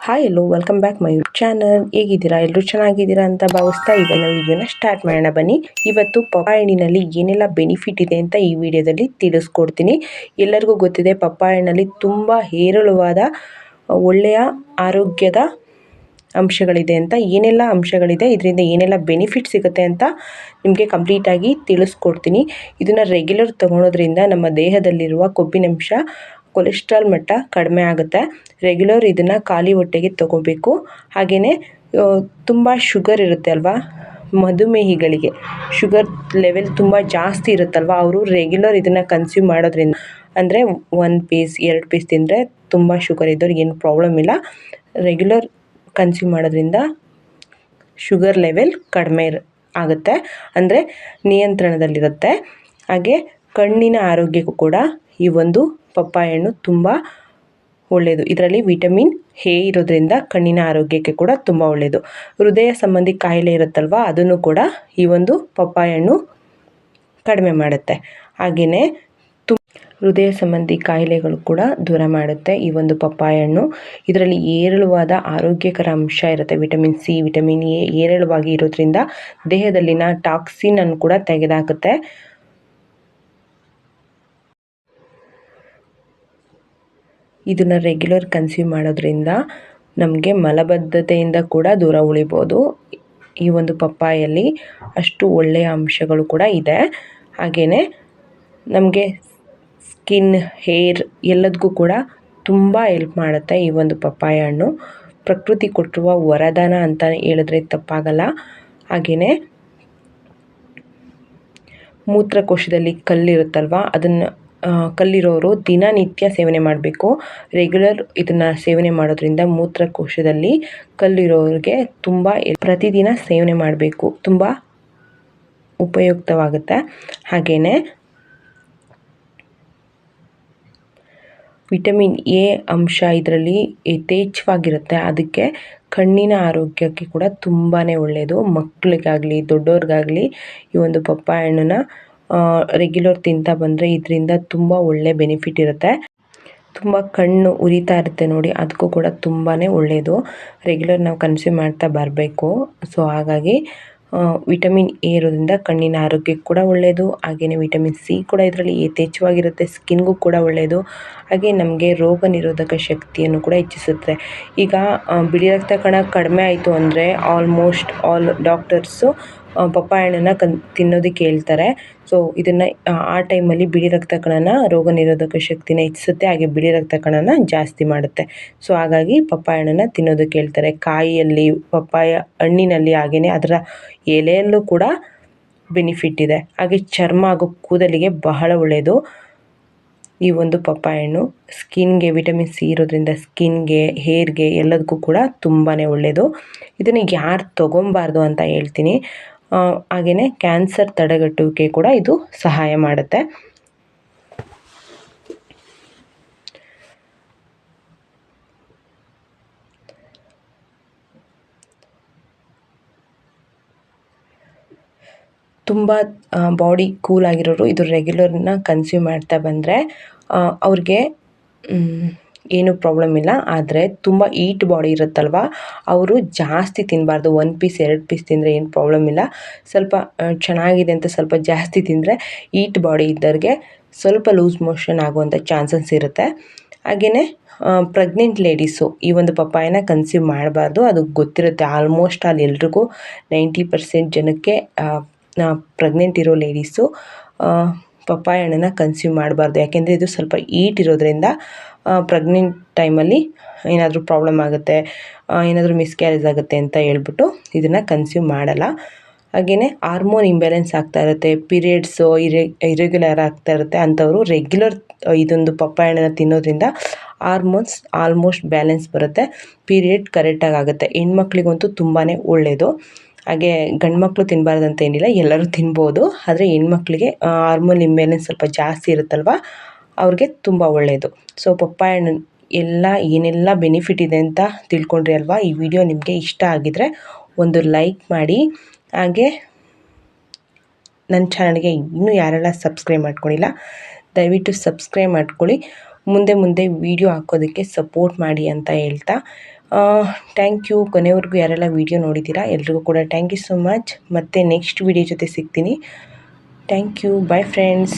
Hi yellow welcome back my YouTube channel. ಹೇಗಿದ್ದೀರಾ? ಎಲ್ಲರೂ ಚೆನ್ನಾಗಿದ್ದೀರಾ ಅಂತ ಭಾವಿಸ್ತಾ ಇವತ್ತಿನ ವಿಡಿಯೋನ ಸ್ಟಾರ್ಟ್ ಮಾಡೋಣ ಬನ್ನಿ. ಇವತ್ತು ಪಪ್ಪಾಯ ಹಣ್ಣಿನಲ್ಲಿ ಏನೆಲ್ಲ ಬೆನಿಫಿಟ್ ಇದೆ ಅಂತ ಈ ವಿಡಿಯೋದಲ್ಲಿ ತಿಳಿಸ್ಕೊಡ್ತೀನಿ. ಎಲ್ಲರಿಗೂ ಗೊತ್ತಿದೆ ಪಪ್ಪಾಯ ಹಣ್ಣಲ್ಲಿ ತುಂಬ ಹೇರಳವಾದ ಒಳ್ಳೆಯ ಆರೋಗ್ಯದ ಅಂಶಗಳಿದೆ ಅಂತ. ಏನೆಲ್ಲ ಅಂಶಗಳಿದೆ, ಇದರಿಂದ ಏನೆಲ್ಲ ಬೆನಿಫಿಟ್ ಸಿಗುತ್ತೆ ಅಂತ ನಿಮಗೆ ಕಂಪ್ಲೀಟಾಗಿ ತಿಳಿಸ್ಕೊಡ್ತೀನಿ. ಇದನ್ನು ರೆಗ್ಯುಲರ್ ತೊಗೊಳೋದ್ರಿಂದ ನಮ್ಮ ದೇಹದಲ್ಲಿರುವ ಕೊಬ್ಬಿನಂಶ, ಕೊಲೆಸ್ಟ್ರಾಲ್ ಮಟ್ಟ ಕಡಿಮೆ ಆಗುತ್ತೆ. ರೆಗ್ಯುಲರ್ ಇದನ್ನು ಖಾಲಿ ಹೊಟ್ಟೆಗೆ ತೊಗೋಬೇಕು. ಹಾಗೆಯೇ ತುಂಬ ಶುಗರ್ ಇರುತ್ತೆ ಅಲ್ವಾ, ಮಧುಮೇಹಿಗಳಿಗೆ ಶುಗರ್ ಲೆವೆಲ್ ತುಂಬ ಜಾಸ್ತಿ ಇರುತ್ತಲ್ವ, ಅವರು ರೆಗ್ಯುಲರ್ ಇದನ್ನು ಕನ್ಸ್ಯೂಮ್ ಮಾಡೋದ್ರಿಂದ, ಅಂದರೆ 1 ಪೀಸ್ 2 ಪೀಸ್ ತಿಂದರೆ ತುಂಬ ಶುಗರ್ ಇದ್ದವ್ರಿಗೆ ಏನು ಪ್ರಾಬ್ಲಮ್ ಇಲ್ಲ. ರೆಗ್ಯುಲರ್ ಕನ್ಸ್ಯೂಮ್ ಮಾಡೋದ್ರಿಂದ ಶುಗರ್ ಲೆವೆಲ್ ಕಡಿಮೆ ಆಗುತ್ತೆ, ಅಂದರೆ ನಿಯಂತ್ರಣದಲ್ಲಿರುತ್ತೆ. ಹಾಗೆ ಕಣ್ಣಿನ ಆರೋಗ್ಯಕ್ಕೂ ಕೂಡ ಈ ಒಂದು ಪಪ್ಪಾಯ ಹಣ್ಣು ತುಂಬ ಒಳ್ಳೆಯದು. ಇದರಲ್ಲಿ ವಿಟಮಿನ್ ಎ ಇರೋದ್ರಿಂದ ಕಣ್ಣಿನ ಆರೋಗ್ಯಕ್ಕೆ ಕೂಡ ತುಂಬ ಒಳ್ಳೆಯದು. ಹೃದಯ ಸಂಬಂಧಿ ಕಾಯಿಲೆ ಇರುತ್ತಲ್ವ, ಅದನ್ನು ಕೂಡ ಈ ಒಂದು ಪಪ್ಪಾಯ ಹಣ್ಣು ಕಡಿಮೆ ಮಾಡುತ್ತೆ. ಹಾಗೆಯೇ ಹೃದಯ ಸಂಬಂಧಿ ಕಾಯಿಲೆಗಳು ಕೂಡ ದೂರ ಮಾಡುತ್ತೆ ಈ ಒಂದು ಪಪ್ಪಾಯ ಹಣ್ಣು. ಇದರಲ್ಲಿ ಹೇರಳವಾದ ಆರೋಗ್ಯಕರ ಅಂಶ ಇರುತ್ತೆ. ವಿಟಮಿನ್ ಸಿ, ವಿಟಮಿನ್ ಎ ಹೇರಳವಾಗಿ ಇರೋದ್ರಿಂದ ದೇಹದಲ್ಲಿನ ಟಾಕ್ಸಿನ್ ಅನ್ನು ಕೂಡ ತೆಗೆದುಹಾಕುತ್ತೆ. ಇದನ್ನು ರೆಗ್ಯುಲರ್ ಕನ್ಸ್ಯೂಮ್ ಮಾಡೋದ್ರಿಂದ ನಮಗೆ ಮಲಬದ್ಧತೆಯಿಂದ ಕೂಡ ದೂರ ಉಳಿಬೋದು. ಈ ಒಂದು ಪಪ್ಪಾಯಲ್ಲಿ ಅಷ್ಟು ಒಳ್ಳೆಯ ಅಂಶಗಳು ಕೂಡ ಇದೆ. ಹಾಗೆಯೇ ನಮಗೆ ಸ್ಕಿನ್, ಹೇರ್ ಎಲ್ಲದಕ್ಕೂ ಕೂಡ ತುಂಬ ಹೆಲ್ಪ್ ಮಾಡುತ್ತೆ ಈ ಒಂದು ಪಪ್ಪಾಯ ಹಣ್ಣು. ಪ್ರಕೃತಿ ಕೊಟ್ಟಿರುವ ವರದಾನ ಅಂತ ಹೇಳಿದ್ರೆ ತಪ್ಪಾಗಲ್ಲ. ಹಾಗೆಯೇ ಮೂತ್ರಕೋಶದಲ್ಲಿ ಕಲ್ಲಿರುತ್ತಲ್ವ, ಅದನ್ನು ಕಲ್ಲಿರೋರು ದಿನನಿತ್ಯ ಸೇವನೆ ಮಾಡಬೇಕು. ರೆಗ್ಯುಲರ್ ಇದನ್ನು ಸೇವನೆ ಮಾಡೋದ್ರಿಂದ ಮೂತ್ರಕೋಶದಲ್ಲಿ ಕಲ್ಲಿರೋರಿಗೆ ತುಂಬ ಪ್ರತಿದಿನ ಸೇವನೆ ಮಾಡಬೇಕು, ತುಂಬ ಉಪಯುಕ್ತವಾಗುತ್ತೆ. ಹಾಗೆಯೇ ವಿಟಮಿನ್ ಎ ಅಂಶ ಇದರಲ್ಲಿ ಯಥೇಚ್ಛವಾಗಿರುತ್ತೆ. ಅದಕ್ಕೆ ಕಣ್ಣಿನ ಆರೋಗ್ಯಕ್ಕೆ ಕೂಡ ತುಂಬಾ ಒಳ್ಳೆಯದು. ಮಕ್ಕಳಿಗಾಗಲಿ ದೊಡ್ಡವ್ರಿಗಾಗಲಿ ಈ ಒಂದು ಪಪ್ಪಾಯ ಹಣ್ಣನ್ನು ರೆಗ್ಯುಲರ್ ತಿಂತಾ ಬಂದರೆ ಇದರಿಂದ ತುಂಬ ಒಳ್ಳೆ ಬೆನಿಫಿಟ್ ಇರುತ್ತೆ. ತುಂಬ ಕಣ್ಣು ಉರಿತಾ ಇರುತ್ತೆ ನೋಡಿ, ಅದಕ್ಕೂ ಕೂಡ ತುಂಬಾ ಒಳ್ಳೆಯದು. ರೆಗ್ಯುಲರ್ ನಾವು ಕನ್ಸ್ಯೂಮ್ ಮಾಡ್ತಾ ಬರಬೇಕು. ಸೊ ಹಾಗಾಗಿ ವಿಟಮಿನ್ ಎ ಇರೋದ್ರಿಂದ ಕಣ್ಣಿನ ಆರೋಗ್ಯಕ್ಕೆ ಕೂಡ ಒಳ್ಳೆಯದು. ಹಾಗೆಯೇ ವಿಟಮಿನ್ ಸಿ ಕೂಡ ಇದರಲ್ಲಿ ಯಥೇಚ್ಛವಾಗಿರುತ್ತೆ, ಸ್ಕಿನ್ಗೂ ಕೂಡ ಒಳ್ಳೆಯದು. ಹಾಗೆ ನಮಗೆ ರೋಗ ನಿರೋಧಕ ಶಕ್ತಿಯನ್ನು ಕೂಡ ಹೆಚ್ಚಿಸುತ್ತೆ. ಈಗ ಬಿಳಿ ರಕ್ತ ಕಣ ಕಡಿಮೆ ಆಯಿತು ಅಂದರೆ ಆಲ್ಮೋಸ್ಟ್ ಆಲ್ ಡಾಕ್ಟರ್ಸು ಪಪ್ಪಾಯ ಹಣ್ಣನ್ನು ತಿನ್ನೋದಕ್ಕೆ ಹೇಳ್ತಾರೆ. ಸೊ ಇದನ್ನು ಆ ಟೈಮಲ್ಲಿ ಬಿಳಿ ರಕ್ತ ಕಣನ, ರೋಗ ನಿರೋಧಕ ಶಕ್ತಿನ ಹೆಚ್ಚಿಸುತ್ತೆ, ಹಾಗೆ ಬಿಳಿ ರಕ್ತ ಕಣನ ಜಾಸ್ತಿ ಮಾಡುತ್ತೆ. ಸೊ ಹಾಗಾಗಿ ಪಪ್ಪಾಯ ಹಣ್ಣನ್ನು ತಿನ್ನೋದಕ್ಕೆ ಹೇಳ್ತಾರೆ. ಕಾಯಿಯಲ್ಲಿ, ಪಪ್ಪಾಯ ಹಣ್ಣಿನಲ್ಲಿ, ಹಾಗೆಯೇ ಅದರ ಎಲೆಯಲ್ಲೂ ಕೂಡ ಬೆನಿಫಿಟ್ ಇದೆ. ಹಾಗೆ ಚರ್ಮ ಹಾಗೂ ಕೂದಲಿಗೆ ಬಹಳ ಒಳ್ಳೆಯದು ಈ ಒಂದು ಪಪ್ಪಾಯ ಹಣ್ಣು. ಸ್ಕಿನ್ಗೆ ವಿಟಮಿನ್ ಸಿ ಇರೋದ್ರಿಂದ ಸ್ಕಿನ್ಗೆ, ಹೇರ್ಗೆ ಎಲ್ಲದಕ್ಕೂ ಕೂಡ ತುಂಬಾ ಒಳ್ಳೆಯದು. ಇದನ್ನು ಯಾರು ತೊಗೊಬಾರ್ದು ಅಂತ ಹೇಳ್ತೀನಿ. ಹಾಗೆಯೇ ಕ್ಯಾನ್ಸರ್ ತಡೆಗಟ್ಟುವಿಕೆ ಕೂಡ ಇದು ಸಹಾಯ ಮಾಡುತ್ತೆ. ತುಂಬ ಬಾಡಿ ಕೂಲ್ ಆಗಿರೋರು ಇದು ರೆಗ್ಯುಲರ್ನ ಕನ್ಸ್ಯೂಮ್ ಮಾಡ್ತಾ ಬಂದರೆ ಅವ್ರಿಗೆ ಏನೂ ಪ್ರಾಬ್ಲಮ್ ಇಲ್ಲ. ಆದರೆ ತುಂಬ ಈಟ್ ಬಾಡಿ ಇರುತ್ತಲ್ವ, ಅವರು ಜಾಸ್ತಿ ತಿನ್ನಬಾರ್ದು. 1 ಪೀಸ್ 2 ಪೀಸ್ ತಿಂದರೆ ಏನು ಪ್ರಾಬ್ಲಮ್ ಇಲ್ಲ. ಸ್ವಲ್ಪ ಚೆನ್ನಾಗಿದೆ ಅಂತ ಸ್ವಲ್ಪ ಜಾಸ್ತಿ ತಿಂದರೆ ಈಟ್ ಬಾಡಿ ಇದ್ದವ್ರಿಗೆ ಸ್ವಲ್ಪ ಲೂಸ್ ಮೋಷನ್ ಆಗುವಂಥ ಚಾನ್ಸಸ್ ಇರುತ್ತೆ. ಹಾಗೆಯೇ ಪ್ರೆಗ್ನೆಂಟ್ ಲೇಡೀಸು ಈ ಒಂದು ಪಪ್ಪಾಯನ ಕನ್ಸ್ಯೂಮ್ ಮಾಡಬಾರ್ದು. ಅದು ಗೊತ್ತಿರುತ್ತೆ ಆಲ್ಮೋಸ್ಟ್ ಅಲ್ಲಿ ಎಲ್ರಿಗೂ. 90% ಜನಕ್ಕೆ ಪ್ರೆಗ್ನೆಂಟ್ ಇರೋ ಲೇಡೀಸು ಪಪ್ಪಾಯ ಹಣ್ಣನ್ನು ಕನ್ಸ್ಯೂಮ್ ಮಾಡಬಾರ್ದು. ಯಾಕೆಂದರೆ ಇದು ಸ್ವಲ್ಪ ಈಟ್ ಇರೋದ್ರಿಂದ ಪ್ರೆಗ್ನೆಂಟ್ ಟೈಮಲ್ಲಿ ಏನಾದರೂ ಪ್ರಾಬ್ಲಮ್ ಆಗುತ್ತೆ, ಏನಾದರೂ ಮಿಸ್ಕ್ಯಾರೇಜ್ ಆಗುತ್ತೆ ಅಂತ ಹೇಳ್ಬಿಟ್ಟು ಇದನ್ನು ಕನ್ಸ್ಯೂಮ್ ಮಾಡಲ್ಲ. ಹಾಗೆಯೇ ಹಾರ್ಮೋನ್ ಇಂಬ್ಯಾಲೆನ್ಸ್ ಆಗ್ತಾ ಇರುತ್ತೆ, ಪೀರಿಯಡ್ಸು ಇರೆಗ್ಯುಲರ್ ಆಗ್ತಾ ಇರುತ್ತೆ ಅಂಥವರು ರೆಗ್ಯುಲರ್ ಇದೊಂದು ಪಪ್ಪಾಯ ಹಣ್ಣನ್ನು ತಿನ್ನೋದ್ರಿಂದ ಹಾರ್ಮೋನ್ಸ್ ಆಲ್ಮೋಸ್ಟ್ ಬ್ಯಾಲೆನ್ಸ್ ಬರುತ್ತೆ, ಪೀರಿಯಡ್ ಕರೆಕ್ಟಾಗಿ ಆಗುತ್ತೆ. ಹೆಣ್ಮಕ್ಳಿಗಂತೂ ತುಂಬಾ ಒಳ್ಳೆಯದು. ಹಾಗೆ ಗಂಡು ಮಕ್ಕಳು ತಿನ್ನಬಾರ್ದಂತ ಏನಿಲ್ಲ, ಎಲ್ಲರೂ ತಿನ್ಬೋದು. ಆದರೆ ಹೆಣ್ಮಕ್ಳಿಗೆ ಹಾರ್ಮೋನ್ ಇಂಬ್ಯಾಲೆನ್ಸ್ ಸ್ವಲ್ಪ ಜಾಸ್ತಿ ಇರುತ್ತಲ್ವ, ಅವ್ರಿಗೆ ತುಂಬ ಒಳ್ಳೆಯದು. ಸೊ ಪಪ್ಪಾಯ ಹಣ್ಣು ಏನೆಲ್ಲ ಬೆನಿಫಿಟ್ ಇದೆ ಅಂತ ತಿಳ್ಕೊಂಡ್ರಿ ಅಲ್ವಾ. ಈ ವಿಡಿಯೋ ನಿಮಗೆ ಇಷ್ಟ ಆಗಿದರೆ ಒಂದು ಲೈಕ್ ಮಾಡಿ. ಹಾಗೆ ನನ್ನ ಚಾನಲ್ಗೆ ಇನ್ನೂ ಯಾರೆಲ್ಲ ಸಬ್ಸ್ಕ್ರೈಬ್ ಮಾಡ್ಕೊಂಡಿಲ್ಲ ದಯವಿಟ್ಟು ಸಬ್ಸ್ಕ್ರೈಬ್ ಮಾಡ್ಕೊಳ್ಳಿ. ಮುಂದೆ ವಿಡಿಯೋ ಹಾಕೋದಕ್ಕೆ ಸಪೋರ್ಟ್ ಮಾಡಿ ಅಂತ ಹೇಳ್ತಾ ಥ್ಯಾಂಕ್ ಯು. ಕೊನೆವರೆಗೂ ಯಾರೆಲ್ಲ ವಿಡಿಯೋ ನೋಡಿದ್ದೀರಾ ಎಲ್ರಿಗೂ ಕೂಡ ಥ್ಯಾಂಕ್ ಯು ಸೊ ಮಚ್. ಮತ್ತು ನೆಕ್ಸ್ಟ್ ವಿಡಿಯೋ ಜೊತೆ ಸಿಗ್ತೀನಿ. Thank you. Bye friends.